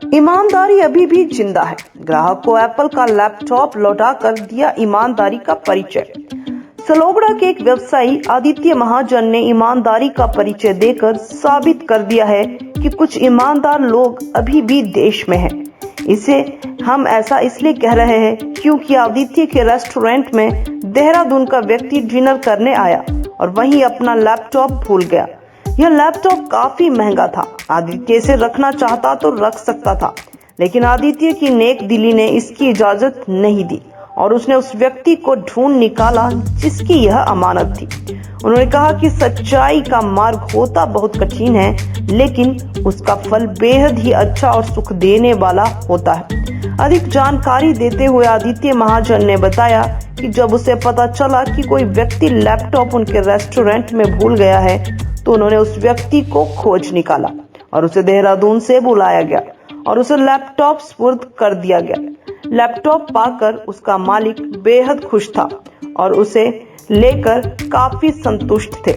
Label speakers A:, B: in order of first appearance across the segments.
A: ईमानदारी अभी भी जिंदा है। ग्राहक को एप्पल का लैपटॉप लौटाकर दिया ईमानदारी का परिचय। सलोगड़ा के एक व्यवसायी आदित्य महाजन ने ईमानदारी का परिचय देकर साबित कर दिया है कि कुछ ईमानदार लोग अभी भी देश में हैं। इसे हम ऐसा इसलिए कह रहे हैं क्योंकि आदित्य के रेस्टोरेंट में देहरादून का व्यक्ति डिनर करने आया और वहीं अपना लैपटॉप भूल गया। यह लैपटॉप काफी महंगा था। आदित्य इसे रखना चाहता तो रख सकता था, लेकिन आदित्य की नेक दिली ने इसकी इजाजत नहीं दी और उसने उस व्यक्ति को ढूंढ निकाला जिसकी यह अमानत थी। उन्होंने कहा कि सच्चाई का मार्ग होता बहुत कठिन है, लेकिन उसका फल बेहद ही अच्छा और सुख देने वाला होता है। अधिक जानकारी देते हुए आदित्य महाजन ने बताया कि जब उसे पता चला कि कोई व्यक्ति लैपटॉप उनके रेस्टोरेंट में भूल गया है, तो उन्होंने उस व्यक्ति को खोज निकाला और उसे देहरादून से बुलाया गया और उसे लैपटॉप सुपुर्द कर दिया गया। लैपटॉप पाकर उसका मालिक बेहद खुश था और उसे लेकर काफी संतुष्ट थे।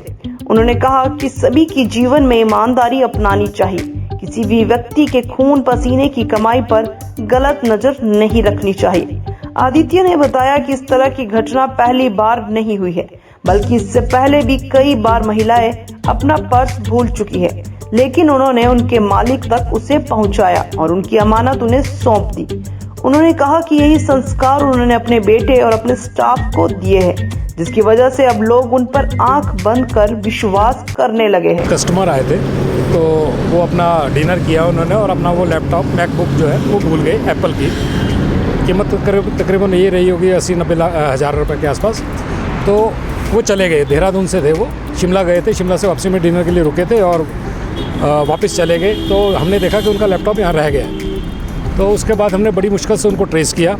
A: उन्होंने कहा कि सभी की जीवन में ईमानदारी अपनानी चाहिए। किसी भी व्यक्ति के खून पसीने की कमाई पर गलत नजर नहीं रखनी चाहिए। आदित्य ने बताया कि इस तरह की घटना पहली बार नहीं हुई है, बल्कि इससे पहले भी कई बार महिलाएं अपना पर्स भूल चुकी है, लेकिन उन्होंने उनके मालिक तक उसे पहुंचाया और उनकी अमानत उन्हें सौंप दी। उन्होंने कहा कि यही संस्कार उन्होंने अपने बेटे और अपने स्टाफ को दिए हैं, जिसकी वजह से अब लोग उन पर आंख बंद कर विश्वास करने लगे हैं।
B: कस्टमर आए थे तो वो अपना डिनर किया उन्होंने और अपना वो लैपटॉप मैकबुक जो है वो भूल गए। एप्पल की कीमत तकरीबन ये रही होगी 80-90 हज़ार रुपये के आसपास। तो वो चले गए, देहरादून से थे, वो शिमला गए थे। शिमला से वापसी में डिनर के लिए रुके थे और वापस चले गए। तो हमने देखा कि उनका लैपटॉप यहाँ रह गया। तो उसके बाद हमने बड़ी मुश्किल से उनको ट्रेस किया,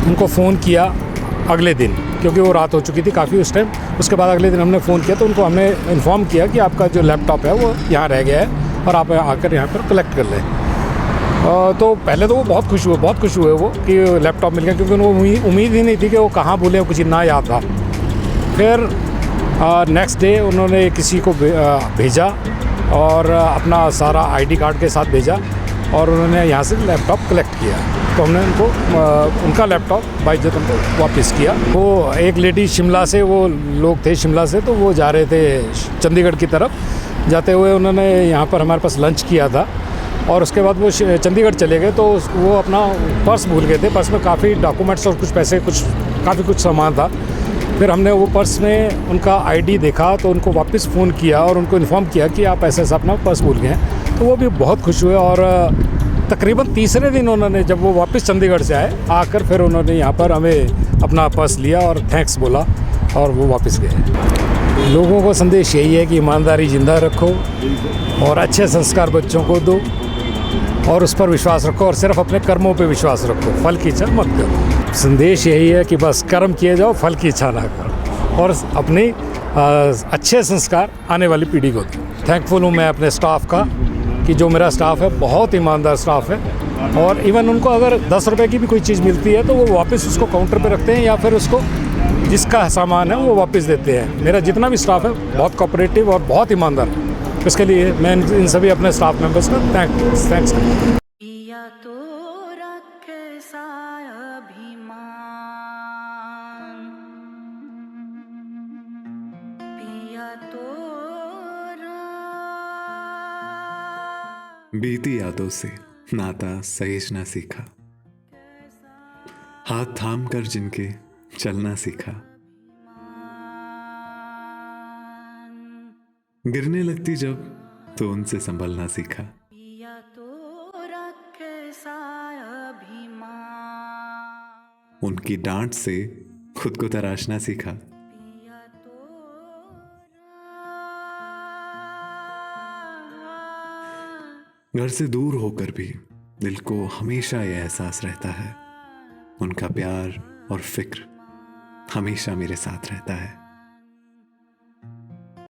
B: उनको फ़ोन किया अगले दिन, क्योंकि वो रात हो चुकी थी काफ़ी उस टाइम। उसके बाद अगले दिन हमने फ़ोन किया तो उनको हमने इन्फॉर्म किया कि आपका जो लैपटॉप है वो यहाँ रह गया है और आप आकर यहाँ पर कलेक्ट कर लें। तो पहले तो वो बहुत खुश हुए वो कि लैपटॉप मिल गया, क्योंकि उनको उम्मीद ही नहीं थी कि वो कहाँ भूले, कुछ ना याद था। फिर नेक्स्ट डे उन्होंने किसी को भेजा और अपना सारा आईडी कार्ड के साथ भेजा और उन्होंने यहाँ से लैपटॉप कलेक्ट किया। तो हमने उनको उनका लैपटॉप बाइज्जत उनको वापस किया। वो एक लेडी शिमला से, वो लोग थे शिमला से, तो वो जा रहे थे चंडीगढ़ की तरफ। जाते हुए उन्होंने यहाँ पर हमारे पास लंच किया था और उसके बाद वो चंडीगढ़ चले गए। तो वो अपना पर्स भूल गए थे। पर्स में काफ़ी डॉक्यूमेंट्स और कुछ पैसे, काफ़ी कुछ सामान था। फिर हमने वो पर्स में उनका आईडी देखा तो उनको वापस फ़ोन किया और उनको इन्फॉर्म किया कि आप ऐसे अपना पर्स भूल गए हैं। तो वो भी बहुत खुश हुए और तकरीबन तीसरे दिन उन्होंने, जब वो वापस चंडीगढ़ से आए, आकर फिर उन्होंने यहाँ पर हमें अपना पर्स लिया और थैंक्स बोला और वो वापस गए। लोगों को संदेश यही है कि ईमानदारी ज़िंदा रखो और अच्छे संस्कार बच्चों को दो और उस पर विश्वास रखो और सिर्फ अपने कर्मों पे विश्वास रखो, फल की इच्छा मत करो। संदेश यही है कि बस कर्म किए जाओ, फल की इच्छा ना करो और अपने अच्छे संस्कार आने वाली पीढ़ी को दो। थैंकफुल हूँ मैं अपने स्टाफ का कि जो मेरा स्टाफ है बहुत ईमानदार स्टाफ है और इवन उनको अगर 10 रुपये की भी कोई चीज़ मिलती है तो वो वापस उसको काउंटर पे रखते हैं या फिर उसको जिसका सामान है वो वापस देते हैं। मेरा जितना भी स्टाफ है बहुत कोऑपरेटिव और बहुत ईमानदार है। इसके लिए मैं इन सभी अपने स्टाफ मेंबर्स का थैंक्स करता हूँ।
C: बीती यादों से नाता सहेजना सीखा, हाथ थाम कर जिनके चलना सीखा, गिरने लगती जब तो उनसे संभलना सीखा, उनकी डांट से खुद को तराशना सीखा, घर से दूर होकर भी दिल को हमेशा यह एहसास रहता है, उनका प्यार और फिक्र हमेशा मेरे साथ रहता है।